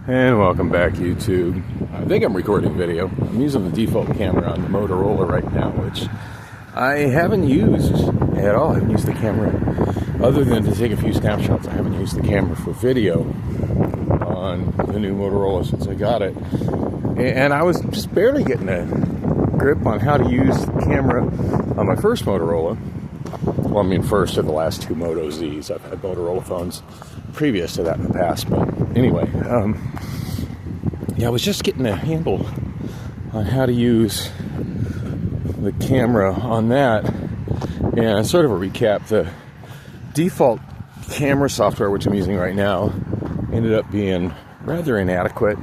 And welcome back, YouTube. I think I'm recording video. I'm using the default camera on the Motorola right now, which I haven't used at all. I haven't used the camera other than to take a few snapshots. I haven't used the camera for video on the new Motorola since I got it. And I was just barely getting a grip on how to use the camera on my first Motorola. Well, I mean, first of the last two Moto Zs. I've had Motorola phones previous to that in the past, but anyway, I was just getting a handle on how to use the camera on that. And sort of a recap, the default camera software, which I'm using right now, ended up being rather inadequate.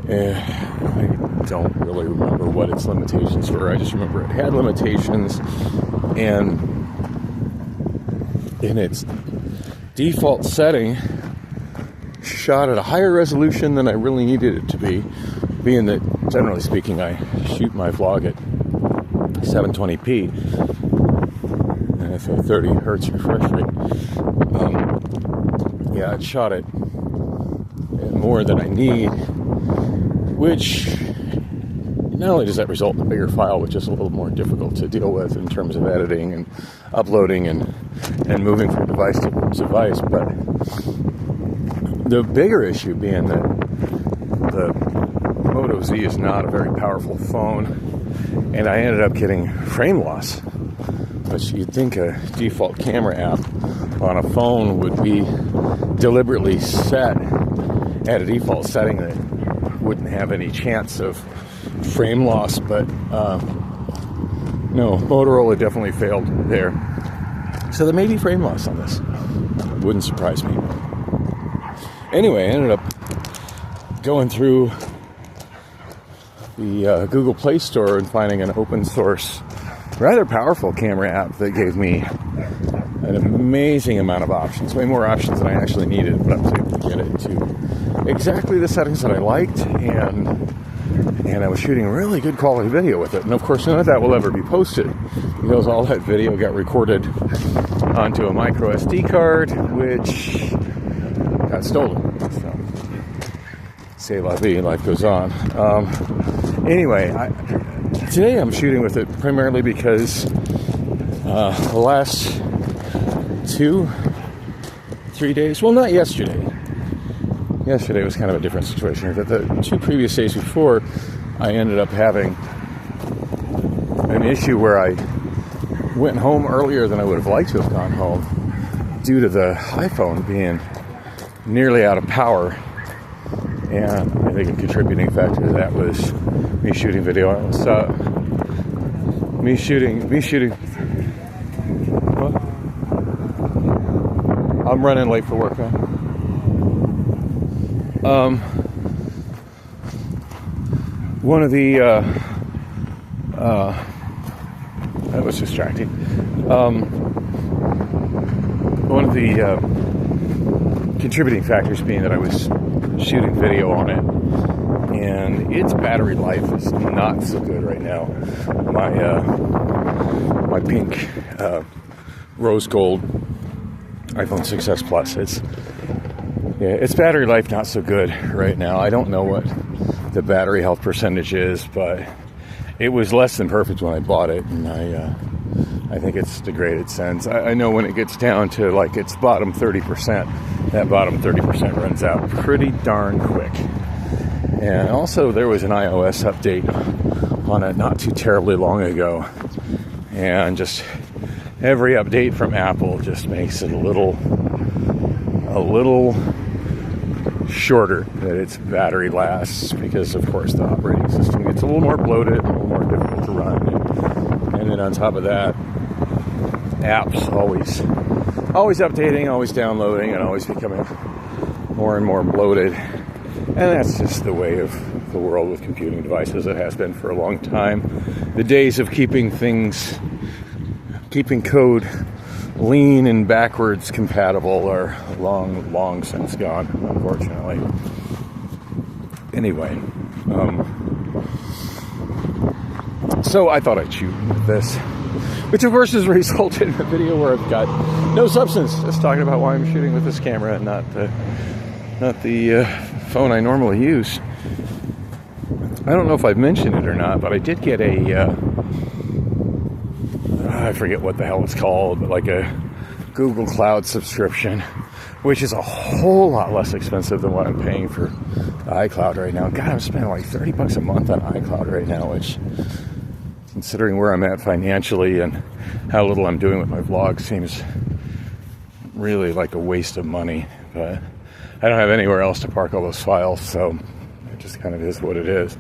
I don't really remember what its limitations were. I just remember it had limitations, and in its default setting shot at a higher resolution than I really needed it to be, being that generally speaking I shoot my vlog at 720p and it's a 30 hertz refresh rate. It shot it more than I need, which not only does that result in a bigger file, which is a little more difficult to deal with in terms of editing and uploading and moving from device to device, but the bigger issue being that the Moto Z is not a very powerful phone, and I ended up getting frame loss, which you'd think a default camera app on a phone would be deliberately set at a default setting that wouldn't have any chance of frame loss, but no, Motorola definitely failed there. So there may be frame loss on this. It wouldn't surprise me. Anyway, I ended up going through the Google Play Store and finding an open source, rather powerful camera app that gave me an amazing amount of options, way more options than I actually needed, but I was able to get it to exactly the settings that I liked, and I was shooting really good quality video with it. And of course, none of that will ever be posted because all that video got recorded onto a micro SD card, which got stolen. So, c'est la vie, life goes on. Anyway, today I'm shooting with it primarily because the last 2-3 days, well, not yesterday. Yesterday was kind of a different situation. But the 2 previous days before, I ended up having an issue where I went home earlier than I would have liked to have gone home due to the iPhone being nearly out of power. And I think a contributing factor to that was me shooting video. Me shooting. What? I'm running late for work, huh? One of the that was distracting. One of the contributing factors being that I was shooting video on it, and its battery life is not so good right now. My pink rose gold iPhone 6s Plus, its battery life not so good right now. I don't know what the battery health percentage is, but it was less than perfect when I bought it, and I think it's degraded since. I know when it gets down to like its bottom 30%, that bottom 30% runs out pretty darn quick. And also there was an iOS update on it not too terribly long ago, and just every update from Apple just makes it a little shorter that its battery lasts, because of course the operating system gets a little more bloated, a little more difficult to run, and then on top of that, apps always updating, always downloading, and always becoming more and more bloated. And that's just the way of the world with computing devices. It has been for a long time. The days of keeping code lean and backwards compatible are long since gone, unfortunately. Anyway, so I thought I'd shoot with this, which of course has resulted in a video where I've got no substance, just talking about why I'm shooting with this camera and not the phone I normally use. I don't know if I've mentioned it or not, but I did get a, I forget what the hell it's called, but like a Google Cloud subscription, which is a whole lot less expensive than what I'm paying for iCloud right now. God, I'm spending like $30 a month on iCloud right now, which, considering where I'm at financially and how little I'm doing with my vlog, seems really like a waste of money. But I don't have anywhere else to park all those files, so it just kind of is what it is.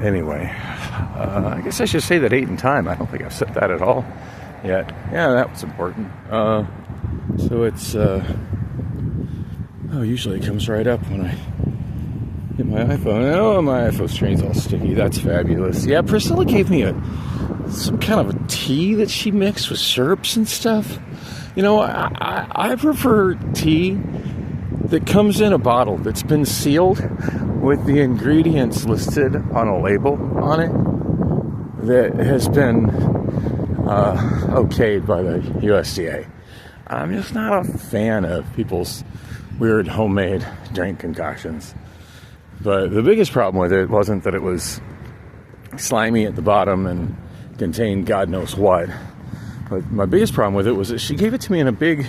Anyway, I guess I should say the date and time. I don't think I've set that at all yet. Yeah, that was important. So it's, usually it comes right up when I hit my iPhone. Oh, my iPhone screen's all sticky. That's fabulous. Yeah, Priscilla gave me some kind of a tea that she mixed with syrups and stuff. You know, I prefer tea that comes in a bottle that's been sealed with the ingredients listed on a label on it that has been okayed by the USDA. I'm just not a fan of people's weird homemade drink concoctions. But the biggest problem with it wasn't that it was slimy at the bottom and contained God knows what. But my biggest problem with it was that she gave it to me in a big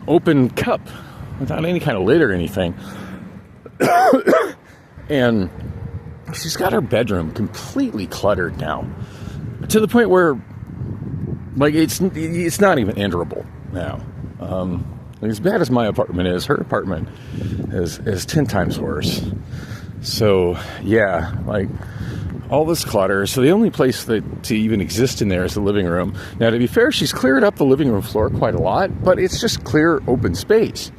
open cup without any kind of lid or anything. And she's got her bedroom completely cluttered now, to the point where, like, it's not even enterable now. As bad as my apartment is, her apartment is 10 times worse. So yeah, like, all this clutter. So the only place that to even exist in there is the living room. Now, to be fair, she's cleared up the living room floor quite a lot, but it's just clear open space.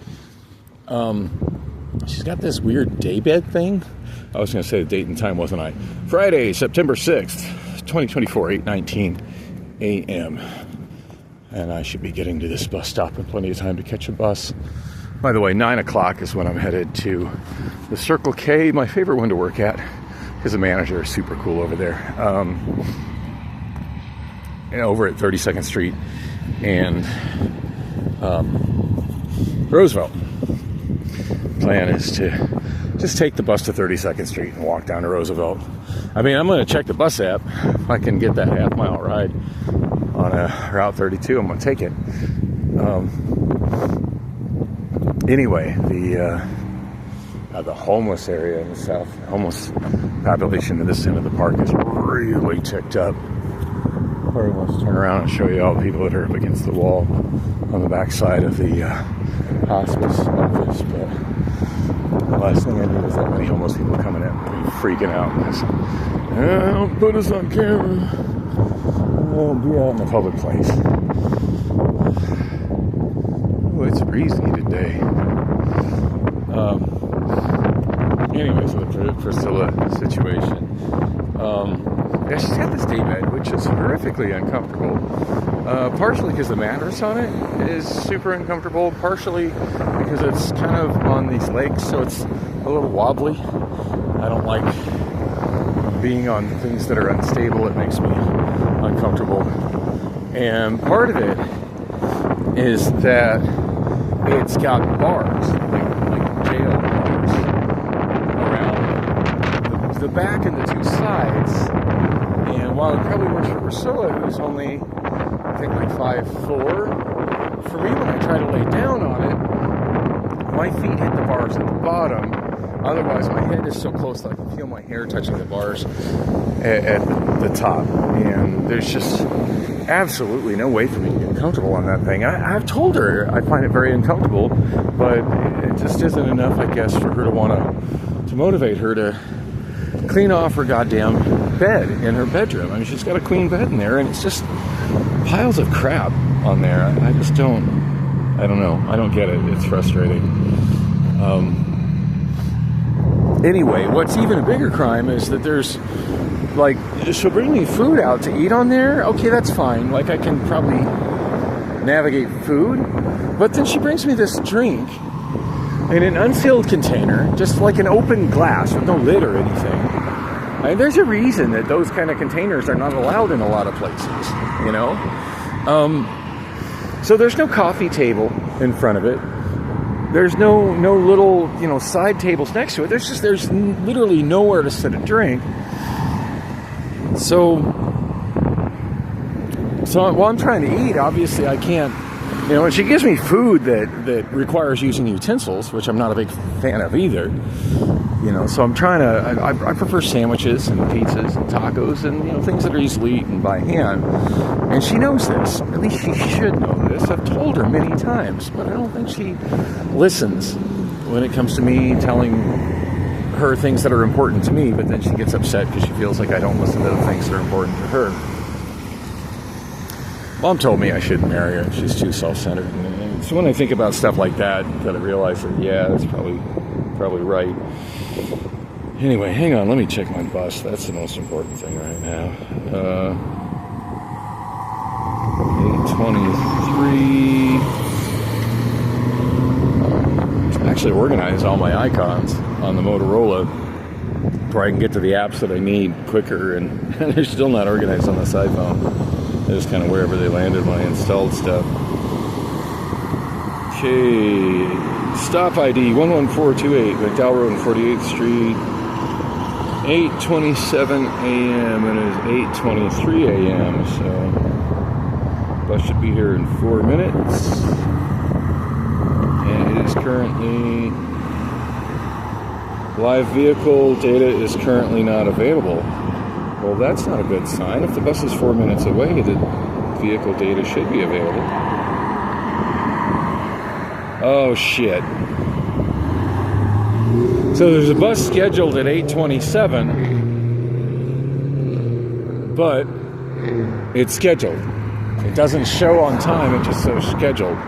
She's got this weird daybed thing. I was going to say the date and time, wasn't I? Friday, September 6th, 2024, 8:19 a.m. And I should be getting to this bus stop in plenty of time to catch a bus. By the way, 9 o'clock is when I'm headed to the Circle K, my favorite one to work at, because the manager is super cool over there. Over at 32nd Street and Roosevelt. Plan is to just take the bus to 32nd Street and walk down to Roosevelt. I mean, I'm going to check the bus app. If I can get that half-mile ride on Route 32, I'm going to take it. Anyway, the homeless area in the south, homeless population in this end of the park is really ticked up. Probably wants to turn around and show you all the people that are up against the wall on the back side of the hospice office, but the last thing I need is that many homeless people coming in and freaking out. Don't put us on camera. I'll be out in a public place. Oh, it's breezy today. Anyway, so the Priscilla situation. Yeah, she's got this daybed, which is horrifically uncomfortable. Partially because the mattress on it is super uncomfortable, partially because it's kind of on these legs, so it's a little wobbly. I don't like being on things that are unstable. It makes me uncomfortable. And part of it is that it's got bars, like jail bars, around the back and the two sides. And while it probably works for Priscilla, who's only, I think, like 5'4", for me, when I try to lay down on it, my feet hit the bars at the bottom. Otherwise, my head is so close that I can feel my hair touching the bars at the top. And there's just absolutely no way for me to get comfortable on that thing. I've told her I find it very uncomfortable, but it just isn't enough, I guess, for her to want to motivate her to clean off her goddamn bed in her bedroom. I mean, she's got a queen bed in there, and it's just piles of crap on there. I don't know. I don't get it. It's frustrating. Anyway, what's even a bigger crime is that there's, like, she'll bring me food out to eat on there. Okay, that's fine. Like, I can probably navigate food. But then she brings me this drink in an unsealed container, just like an open glass with no lid or anything. I mean, there's a reason that those kind of containers are not allowed in a lot of places, you know? So there's no coffee table in front of it. There's no little, side tables next to it. There's literally nowhere to sit a drink. So while I'm trying to eat, obviously I can't, and she gives me food that requires using utensils, which I'm not a big fan of either. So I'm trying to, I prefer sandwiches and pizzas and tacos and, things that are easily eaten by hand. And she knows this. At least she should know this. I've told her many times, but I don't think she listens when it comes to me telling her things that are important to me, but then she gets upset because she feels like I don't listen to the things that are important to her. Mom told me I shouldn't marry her. She's too self-centered. And so when I think about stuff like that I realize that, yeah, that's probably right. Anyway, hang on. Let me check my bus. That's the most important thing right now. 8:23. I actually organize all my icons on the Motorola where I can get to the apps that I need quicker, and they're still not organized on this iPhone. They're just kind of wherever they landed when I installed stuff. Okay, stop ID 11428, McDowell Road and 48th Street. 8:27 a.m. and it is 8:23 a.m. So bus should be here in 4 minutes. And it is currently live vehicle data is currently not available. Well, that's not a good sign. If the bus is 4 minutes away, the vehicle data should be available. Oh shit. So there's a bus scheduled at 8:27, but it's scheduled. It doesn't show on time, it just says scheduled.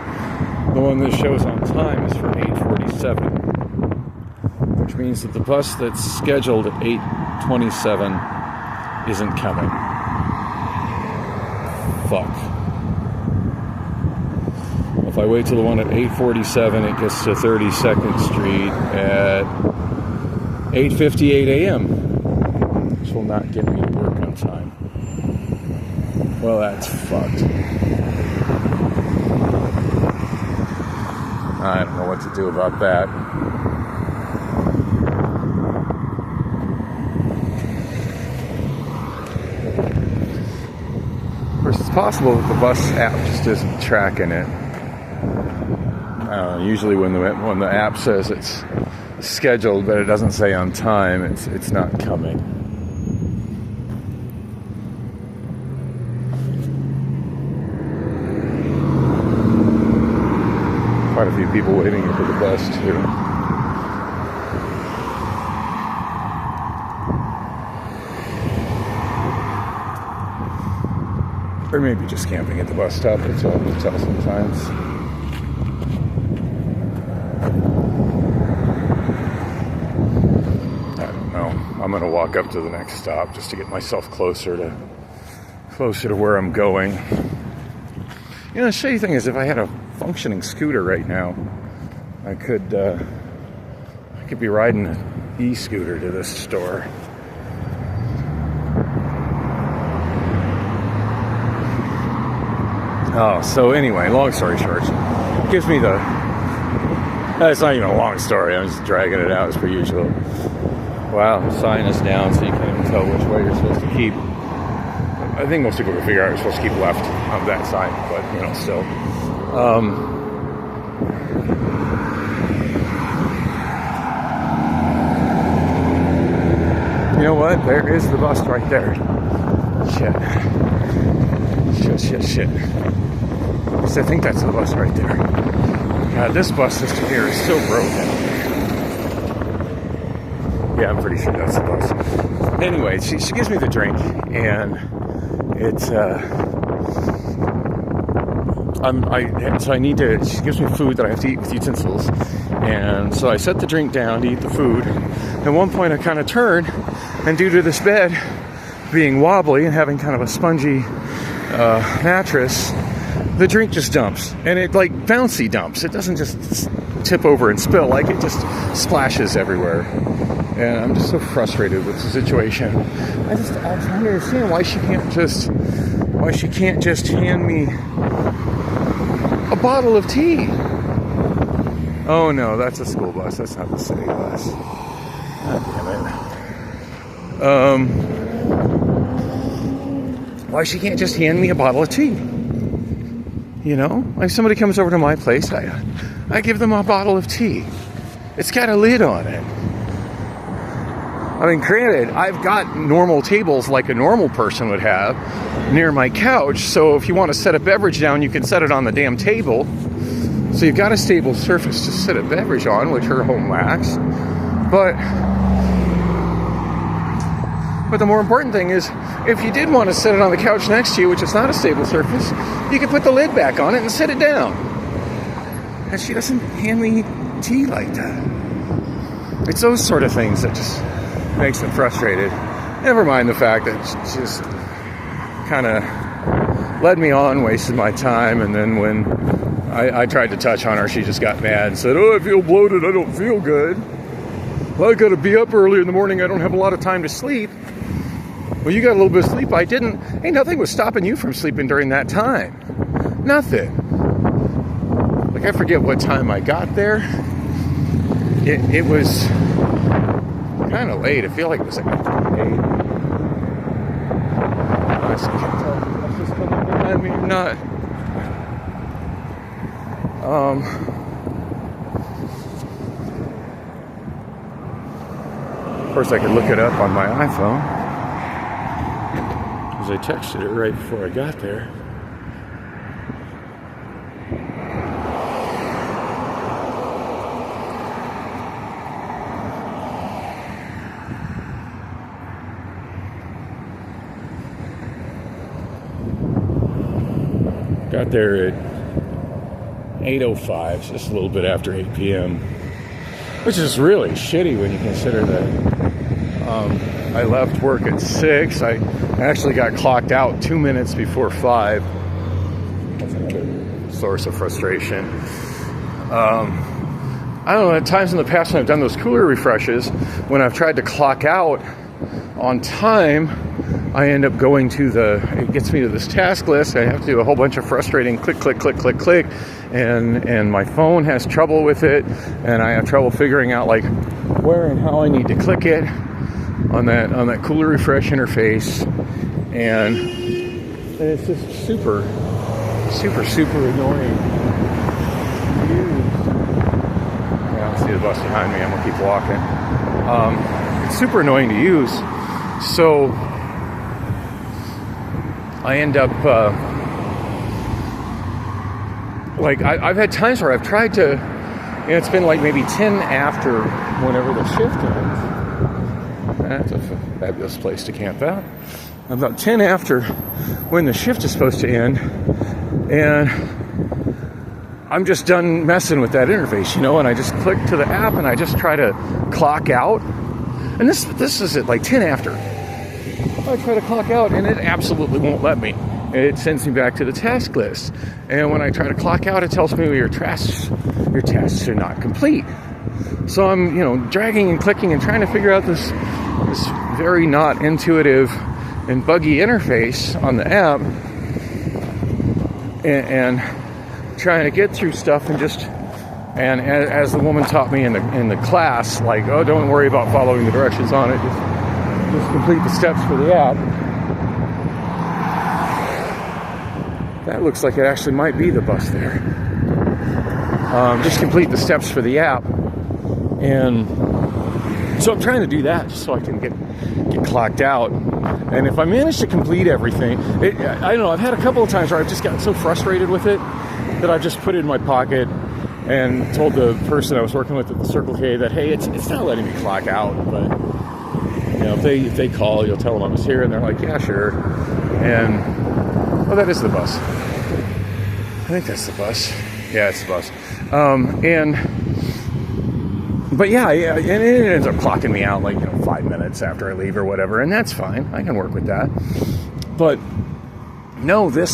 The one that shows on time is for 8:47, which means that the bus that's scheduled at 8:27 isn't coming. Fuck. If I wait till the one at 8:47, it gets to 32nd Street at 8:58 a.m., which will not get me to work on time. Well, that's fucked. I don't know what to do about that. Of course, it's possible that the bus app just isn't tracking it. Usually when the app says it's scheduled but it doesn't say on time, it's not coming. Quite a few people waiting for the bus too. Or maybe just camping at the bus stop. It's all to tell sometimes. I'm going to walk up to the next stop just to get myself closer to where I'm going. The shitty thing is, if I had a functioning scooter right now, I could be riding an e-scooter to this store. Oh, so anyway, long story short, it gives me the... It's not even a long story, I'm just dragging it out as per usual. Wow, the sign is down, so you can't even tell which way you're supposed to keep. I think most people can figure out you're supposed to keep left on that side, but, still. You know what? There is the bus right there. Shit. At least I think that's the bus right there. God, this bus system here is so broken. Yeah, I'm pretty sure that's the bus. Anyway, she gives me the drink, and it's she gives me food that I have to eat with utensils, and so I set the drink down to eat the food. At one point, I kind of turn, and due to this bed being wobbly and having kind of a spongy mattress, the drink just dumps, and it like bouncy dumps. It doesn't just tip over and spill, like it just splashes everywhere. And I'm just so frustrated with the situation. I'm trying to understand why she can't just hand me a bottle of tea. Oh no, that's a school bus. That's not the city bus. God damn it. Why she can't just hand me a bottle of tea? You know, like somebody comes over to my place, I give them a bottle of tea. It's got a lid on it. I mean, granted, I've got normal tables like a normal person would have near my couch, so if you want to set a beverage down, you can set it on the damn table. So you've got a stable surface to set a beverage on, which her home lacks. But the more important thing is, if you did want to set it on the couch next to you, which is not a stable surface, you can put the lid back on it and set it down. And she doesn't hand me tea like that. It's those sort of things that just makes them frustrated. Never mind the fact that she just kind of led me on, wasted my time, and then when I tried to touch on her, she just got mad and said, "Oh, I feel bloated, I don't feel good. Well, I gotta be up early in the morning, I don't have a lot of time to sleep." Well, you got a little bit of sleep, I didn't. Hey, nothing was stopping you from sleeping during that time. Nothing. Like, I forget what time I got there. It was kind of late. I feel like it was like 8. I just can't tell if that's just coming behind me or not. Of course, I could look it up on my iPhone, because I texted her right before I got there. Got there at 8:05, just a little bit after 8 p.m., which is really shitty when you consider that I left work at 6. I actually got clocked out 2 minutes before 5. That's another source of frustration. I don't know, at times in the past when I've done those cooler refreshes, when I've tried to clock out on time, I end up going to it gets me to this task list. I have to do a whole bunch of frustrating click, and my phone has trouble with it, and I have trouble figuring out like where and how I need to click it on that cooler refresh interface, and it's just super annoying. Yeah, I see the bus behind me. I'm gonna keep walking. It's super annoying to use, so I end up I've had times where I've tried to, and it's been like maybe 10 after whenever the shift ends. That's a fabulous place to camp out. About 10 after when the shift is supposed to end, and I'm just done messing with that interface, you know, and I just click to the app and I just try to clock out. And this is at like 10 after. I try to clock out and it absolutely won't let me. It sends me back to the task list. And when I try to clock out, it tells me, well, your tasks are not complete. So I'm, you know, dragging and clicking and trying to figure out this very not intuitive and buggy interface on the app, and trying to get through stuff, and as the woman taught me in the class, like, oh, don't worry about following the directions on it, just complete the steps for the app. That looks like it actually might be the bus there. Just complete the steps for the app, and so I'm trying to do that just so I can get clocked out. And if I manage to complete everything, I don't know, I've had a couple of times where I've just gotten so frustrated with it that I've just put it in my pocket and told the person I was working with at the Circle K that, hey, it's not letting me clock out, but you know, if they call, you'll tell them I was here, and they're like, yeah, sure. And oh, that is the bus. I think that's the bus. Yeah, it's the bus. But yeah, and it ends up clocking me out like, 5 minutes after I leave or whatever, and that's fine. I can work with that. But no, the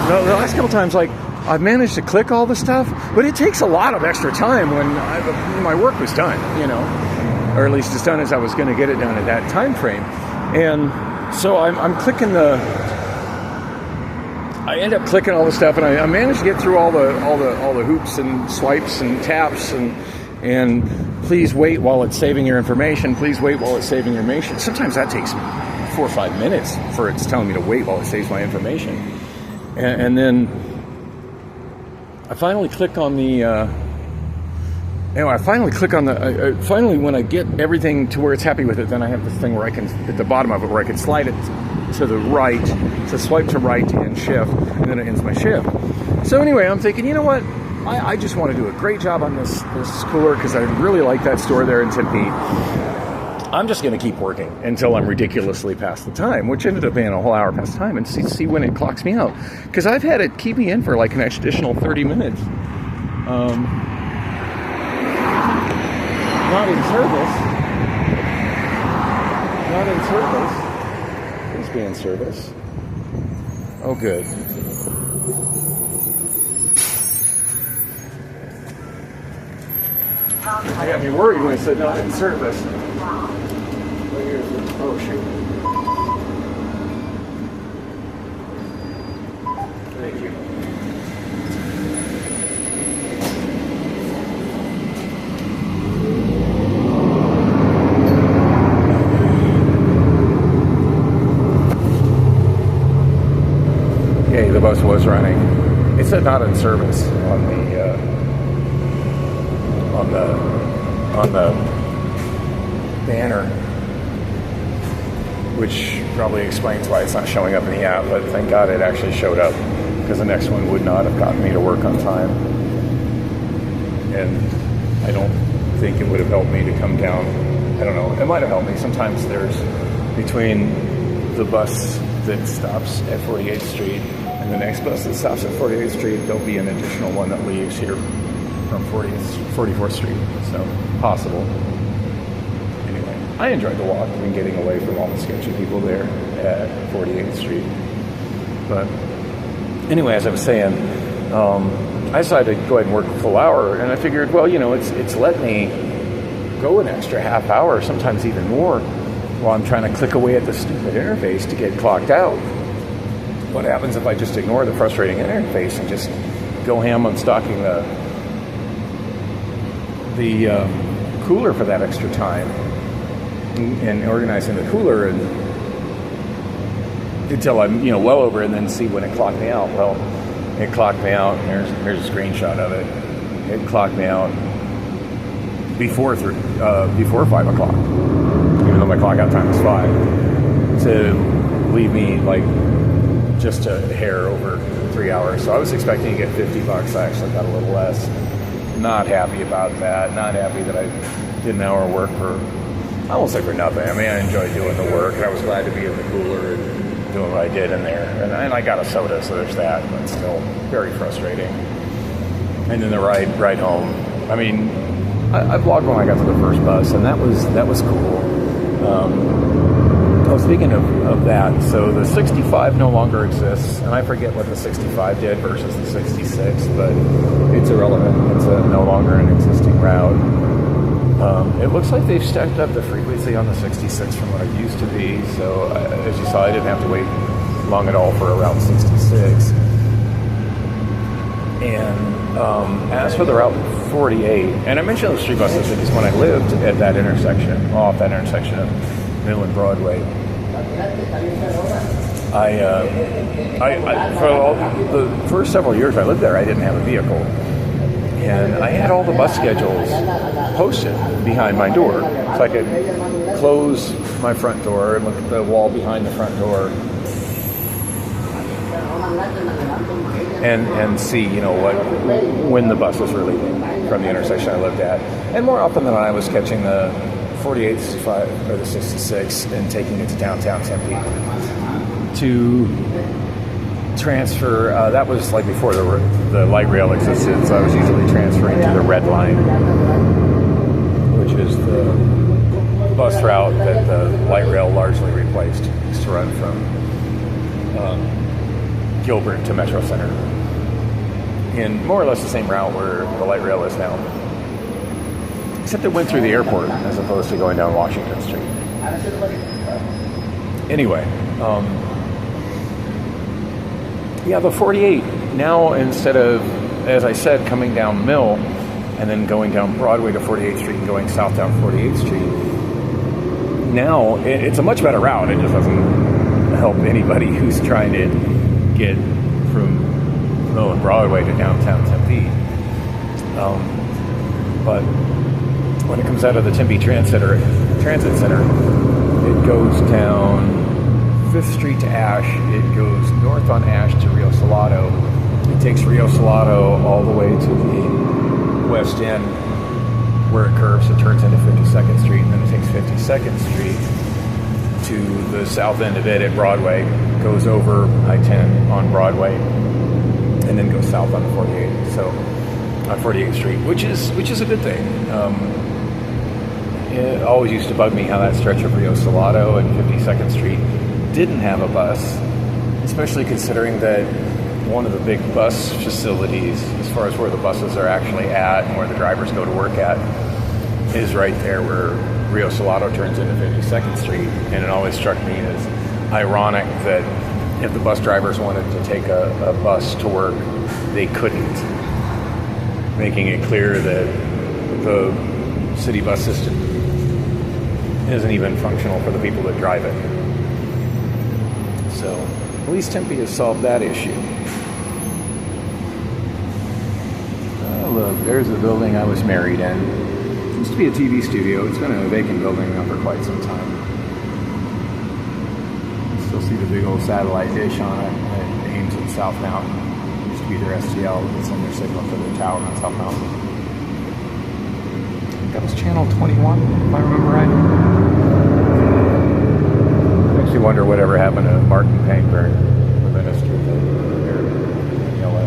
last couple times, like, I've managed to click all the stuff, but it takes a lot of extra time when my work was done, or at least as done as I was going to get it done at that time frame. And so I'm clicking I end up clicking all the stuff, and I managed to get through all the hoops and swipes and taps and please wait while it's saving your information. Please wait while it's saving your information. Sometimes that takes 4 or 5 minutes for it's telling me to wait while it saves my information. And then I finally click on the. Finally, when I get everything to where it's happy with it, then I have this thing where I can, at the bottom of it, where I can slide it to the right, to swipe to right to end shift, and then it ends my shift. So anyway, I'm thinking, you know what? I just want to do a great job on this cooler because I really like that store there in Tempe. I'm just going to keep working until I'm ridiculously past the time, which ended up being a whole hour past time, and see when it clocks me out. Because I've had it keep me in for like an additional 30 minutes. Not in service. Not in service. Please be in service. Oh, good. I got me worried when I said not in service. Oh, shoot. Thank you. Okay, the bus was running. It said not in service on the banner, which probably explains why it's not showing up in the app, but thank God it actually showed up, because the next one would not have gotten me to work on time. And I don't think it would have helped me to come down. I don't know, it might have helped me. Sometimes there's, between the bus that stops at 48th Street and the next bus that stops at 48th Street, there'll be an additional one that leaves here from 44th Street, so possible. Anyway, I enjoyed the walk and getting away from all the sketchy people there at 48th Street. But anyway, as I was saying, I decided to go ahead and work a full hour, and I figured, well, you know, it's let me go an extra half hour, sometimes even more, while I'm trying to click away at the stupid interface to get clocked out. What happens if I just ignore the frustrating interface and just go ham on stocking the cooler for that extra time and organizing the cooler and until I'm, you know, well over, and then see when it clocked me out. Well, it clocked me out, and here's a screenshot of it. It clocked me out before 5 o'clock, even though my clock out time was 5, to leave me like just a hair over 3 hours. So I was expecting to get $50. I actually got a little less. Not happy about that. Not happy that I did an hour of work for, I won't say for nothing. I mean, I enjoyed doing the work, and I was glad to be in the cooler and doing what I did in there. And I got a soda, so there's that, but still very frustrating. And then the ride home. I mean, I vlogged when I got to the first bus, and that was cool. Oh, speaking of that, so the 65 no longer exists, and I forget what the 65 did versus the 66, but it's irrelevant. It's no longer an existing route. It looks like they've stacked up the frequency on the 66 from what it used to be, so as you saw, I didn't have to wait long at all for a Route 66. And as for the Route 48, and I mentioned those street buses because when I lived at that intersection, off that intersection of Mill and Broadway, for the first several years I lived there, I didn't have a vehicle, and I had all the bus schedules posted behind my door, so I could close my front door and look at the wall behind the front door and see, you know, when the bus was really leaving from the intersection I lived at. And more often than not, I was catching the 48, 65, or the 66 and taking it to downtown Tempe to transfer. That was like before the light rail existed, so I was usually transferring to the red line, which is the bus route that the light rail largely replaced. It used to run from Gilbert to Metro Center, in more or less the same route where the light rail is now, except it went through the airport as opposed to going down Washington Street. Anyway, Yeah, the 48, now instead of, as I said, coming down Mill and then going down Broadway to 48th Street and going south down 48th Street, now it's a much better route. It just doesn't help anybody who's trying to get from Mill and Broadway to downtown Tempe. But when it comes out of the Tempe Transit Center, it goes down 5th Street to Ash. It goes north on Ash to Rio Salado. It takes Rio Salado all the way to the west end where it curves. It turns into 52nd Street, and then it takes 52nd Street to the south end of it at Broadway, goes over I-10 on Broadway, and then goes south on the 48th. So on 48th Street, which is a good thing. It always used to bug me how that stretch of Rio Salado and 52nd Street didn't have a bus, especially considering that one of the big bus facilities, as far as where the buses are actually at and where the drivers go to work at, is right there where Rio Salado turns into 52nd Street. And it always struck me as ironic that if the bus drivers wanted to take a bus to work, they couldn't, making it clear that the city bus system isn't even functional for the people that drive it. So at least Tempe has solved that issue. Oh, look, there's the building I was married in. It used to be a TV studio. It's been a vacant building now for quite some time. You still see the big old satellite dish on it that aims at South Mountain. It used to be their STL that send their signal to the tower on South Mountain. I think that was channel 21, if I remember right. I wonder whatever happened to Martin Pangburn, the minister there in LA.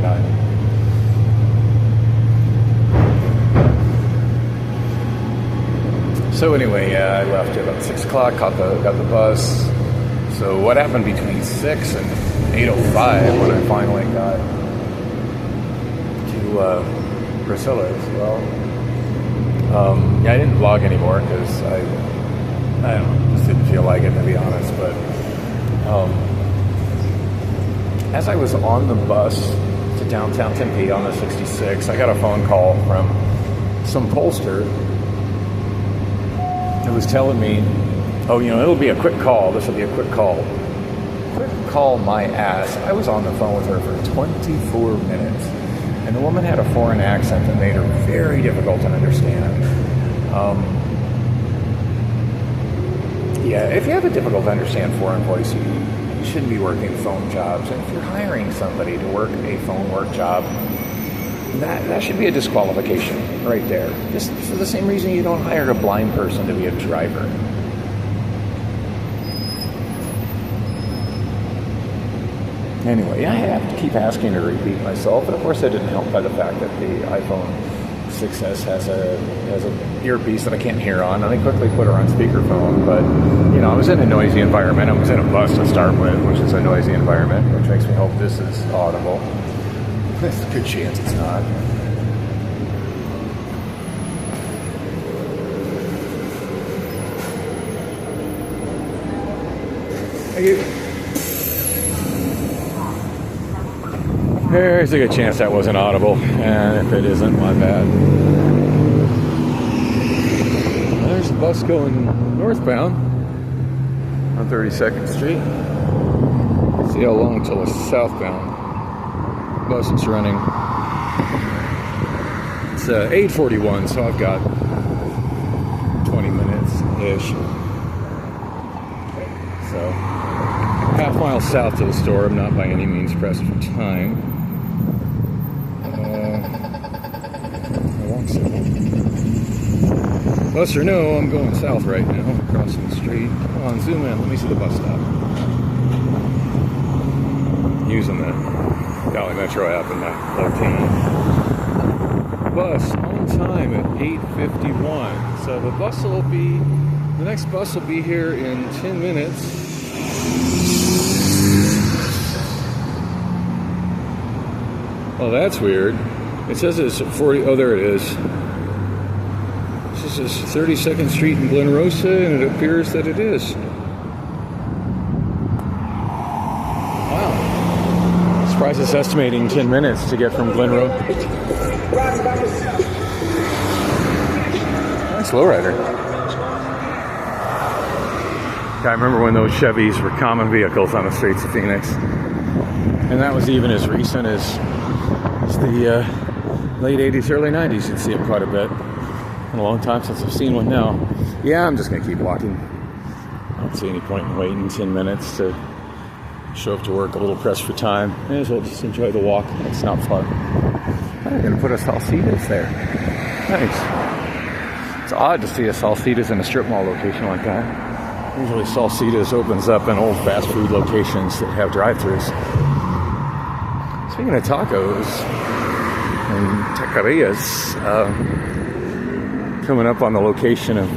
So anyway, I left at about 6 o'clock, got the bus. So what happened between 6 and 8:05 when I finally got to Priscilla's? Well, I didn't vlog anymore because I don't know, just didn't feel like it, to be honest. But as I was on the bus to downtown Tempe on the 66, I got a phone call from some pollster who was telling me, oh, it'll be a quick call. This will be a quick call. Quick call my ass. I was on the phone with her for 24 minutes. And the woman had a foreign accent that made her very difficult to understand. Yeah, if you have a difficult to understand foreign voice, you shouldn't be working phone jobs. And if you're hiring somebody to work a phone work job, that should be a disqualification right there. Just for the same reason you don't hire a blind person to be a driver. Anyway, I have to keep asking to repeat myself, and of course that didn't help by the fact that the iPhone 6S has a earpiece that I can't hear on, and I quickly put her on speakerphone. But I was in a noisy environment. I was in a bus to start with, which is a noisy environment, which makes me hope this is audible. There's a good chance it's not. There's a good chance that wasn't audible, and if it isn't, my bad. There's a bus going northbound on 32nd Street. See how long until the southbound bus is running. It's 8:41, so I've got 20 minutes-ish. So, half mile south to the store. I'm not by any means pressed for time. Bus or no, I'm going south right now, crossing the street. Come on, zoom in. Let me see the bus stop. Using the Valley Metro app in my location. Bus on time at 8:51. So the next bus will be here in 10 minutes. Oh, that's weird. It says it's 40. Oh, there it is. This is 32nd Street in Glen Rosa, and it appears that it is. Wow. It's surprised it's estimating 10 minutes to get from Glen Road. Nice lowrider. I remember when those Chevys were common vehicles on the streets of Phoenix. And that was even as recent as the late 80s, early 90s. You'd see it quite a bit. In a long time since I've seen one now. Yeah, I'm just going to keep walking. I don't see any point in waiting 10 minutes to show up to work a little pressed for time. May as well just enjoy the walk. It's not far. I'm going to put a Salsitas there. Nice. It's odd to see a Salsitas in a strip mall location like that. Usually Salsitas opens up in old fast food locations that have drive-thrus. Speaking of tacos and taquerias, coming up on the location of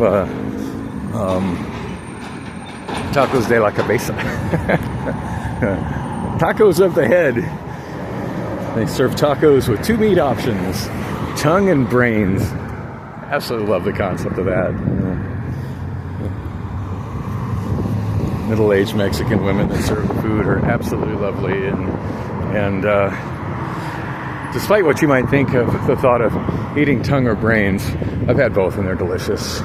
Tacos de la Cabeza. Tacos of the head. They serve tacos with 2 meat options, tongue and brains. Absolutely love the concept of that. Middle-aged Mexican women that serve the food are absolutely lovely, and despite what you might think of the thought of eating tongue or brains, I've had both and they're delicious.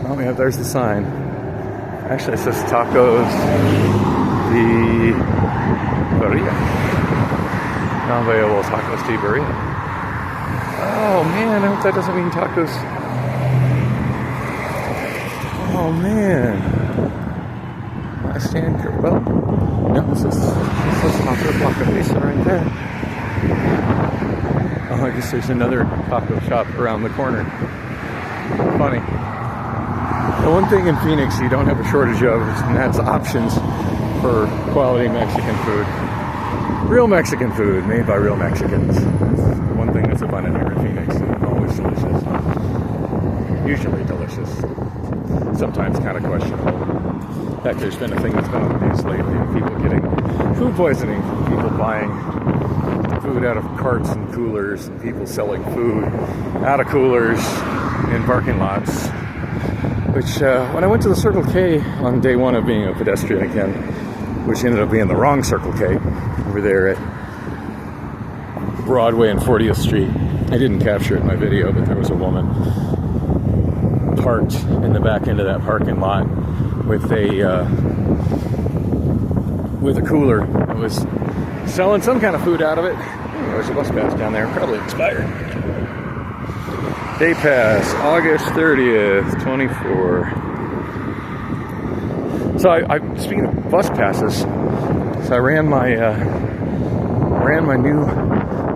Oh yeah, there's the sign. Actually, it says Tacos de Barilla. Now available Tacos de Barilla. Oh man, I hope that doesn't mean tacos. Oh man. I stand correct. Well, no, this is Taco La Cabeza right there. Oh, I guess there's another taco shop around the corner. Funny. The one thing in Phoenix you don't have a shortage of, and that's options for quality Mexican food. Real Mexican food made by real Mexicans. That's one thing that's abundant here in Phoenix, and always delicious. Usually delicious. Sometimes kind of questionable. In fact, there's been a thing that's been on the news lately of people getting food poisoning from people buying food out of carts and coolers, and people selling food out of coolers in parking lots. Which, when I went to the Circle K on day one of being a pedestrian again, which ended up being the wrong Circle K, over there at Broadway and 40th Street. I didn't capture it in my video, but there was a woman parked in the back end of that parking lot with a cooler that was selling some kind of food out of it. There's a bus pass down there, probably expired. Day pass, August 30th, 24. So I speaking of bus passes, so I ran my new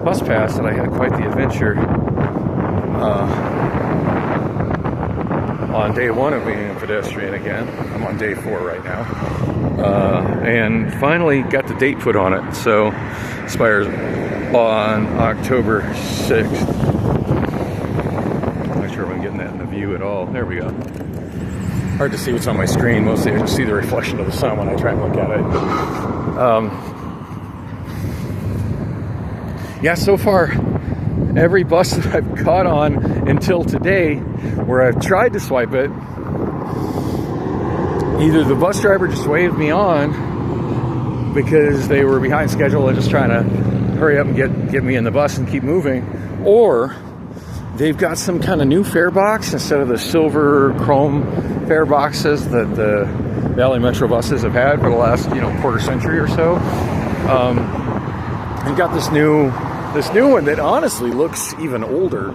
bus pass, and I had quite the adventure on day one of being a pedestrian again. I'm on day 4 right now, and finally got the date put on it. So expires on October 6th. I'm not sure if I'm getting that in the view at all. There we go. Hard to see what's on my screen. Mostly I just see the reflection of the sun when I try and look at it. Yeah, so far, every bus that I've caught on until today, where I've tried to swipe it, either the bus driver just waved me on because they were behind schedule and just trying to hurry up and get me in the bus and keep moving, or they've got some kind of new fare box instead of the silver chrome fare boxes that the Valley Metro buses have had for the last, quarter century or so. And got this new one that honestly looks even older,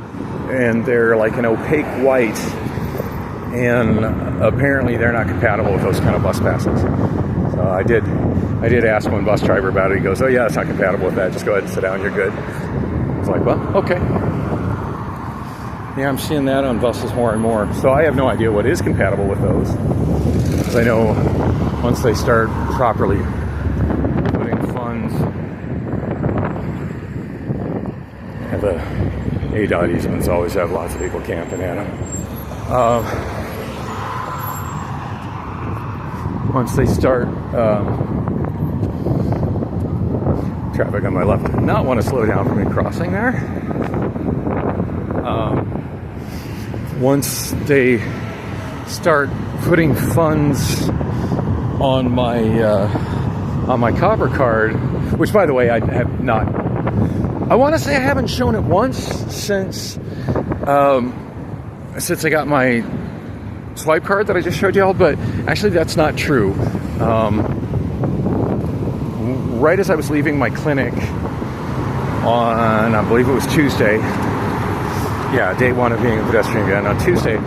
and they're like an opaque white, and apparently they're not compatible with those kind of bus passes. So I did ask one bus driver about it. He goes, "Oh yeah, it's not compatible with that. Just go ahead and sit down. You're good." I was like, "Well, okay." Yeah, I'm seeing that on buses more and more. So I have no idea what is compatible with those, because I know once they start properly putting funds, the ADOT easements always have lots of people camping in them. Once they start, traffic on my left did not want to slow down for me crossing there. Once they start putting funds on my on my copper card, which, by the way, I have not. I want to say I haven't shown it once since I got my swipe card that I just showed y'all, but actually that's not true. Right as I was leaving my clinic on, I believe it was Tuesday, yeah, day one of being a pedestrian again, on Tuesday,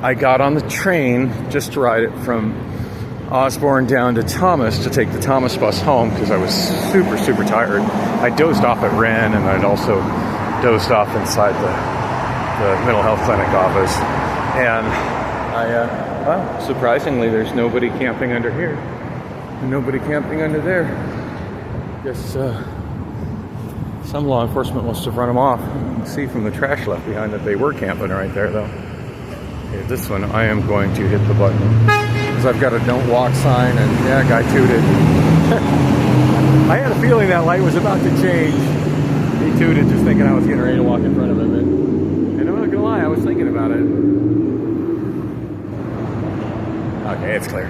I got on the train just to ride it from Osborne down to Thomas to take the Thomas bus home because I was super, super tired. I dozed off at Wren, and I'd also dozed off inside the mental health clinic office. And well, surprisingly, there's nobody camping under here and nobody camping under there. Guess some law enforcement must have run them off. You can see from the trash left behind that they were camping right there, though. Okay, this one, I am going to hit the button because I've got a don't walk sign, and yeah, guy tooted. I had a feeling that light was about to change. He tooted, just thinking I was getting ready to walk in front of him. And I'm not gonna lie, I was thinking about it. Okay, it's clear.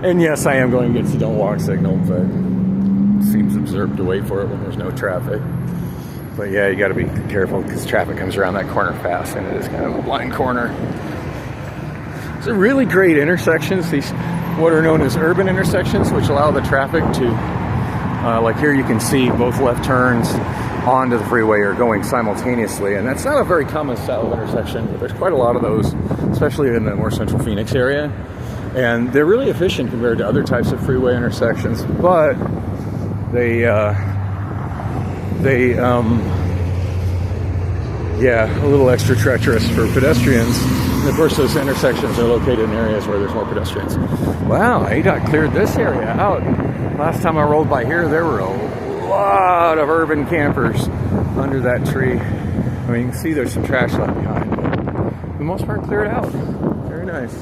And yes, I am going against the don't walk signal, but it seems absurd to wait for it when there's no traffic. But yeah, you got to be careful because traffic comes around that corner fast, and it is kind of a blind corner. These are really great intersections, these what are known as urban intersections, which allow the traffic to, like here you can see both left turns onto the freeway are going simultaneously, and that's not a very common style of intersection, but there's quite a lot of those, especially in the more central Phoenix area. And they're really efficient compared to other types of freeway intersections, but yeah, a little extra treacherous for pedestrians. And of course, those intersections are located in areas where there's more pedestrians. Wow, ADOT cleared this area out. Last time I rolled by here, there were a lot of urban campers under that tree. I mean, you can see there's some trash left behind, but for the most part, cleared out. Very nice.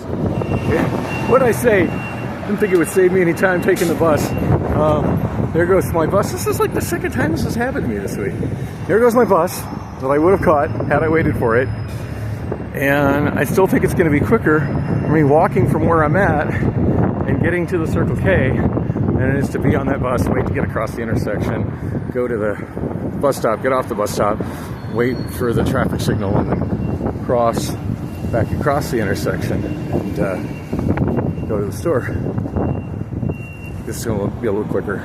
Yeah. What'd I say? Didn't think it would save me any time taking the bus. There goes my bus. This is like the second time this has happened to me this week. There goes my bus that I would have caught had I waited for it. And I still think it's going to be quicker for me walking from where I'm at and getting to the Circle K than it is to be on that bus, wait to get across the intersection, go to the bus stop, get off the bus stop, wait for the traffic signal, and then cross back across the intersection and go to the store. This is going to be a little quicker.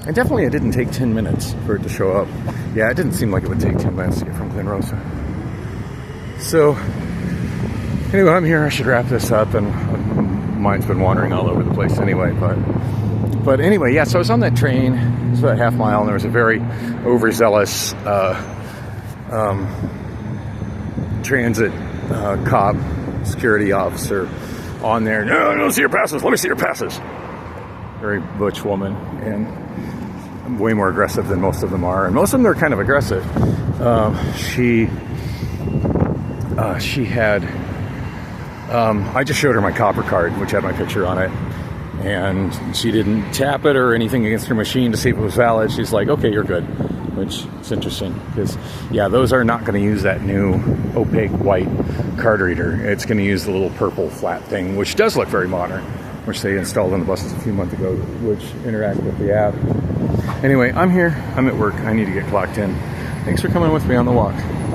And definitely it didn't take 10 minutes for it to show up. Yeah, it didn't seem like it would take 10 minutes to get from Glen Rosa. So, anyway, I'm here. I should wrap this up, and mine's been wandering all over the place anyway. But anyway, yeah, so I was on that train. It was about a half mile, and there was a very overzealous transit cop, security officer on there. No, don't see your passes. Let me see your passes. Very butch woman, and way more aggressive than most of them are. And most of them are kind of aggressive. She had, I just showed her my copper card, which had my picture on it. And she didn't tap it or anything against her machine to see if it was valid. She's like, okay, you're good. Which is interesting because, yeah, those are not going to use that new opaque white card reader. It's going to use the little purple flat thing, which does look very modern, which they installed on the buses a few months ago, which interact with the app. Anyway, I'm here. I'm at work. I need to get clocked in. Thanks for coming with me on the walk.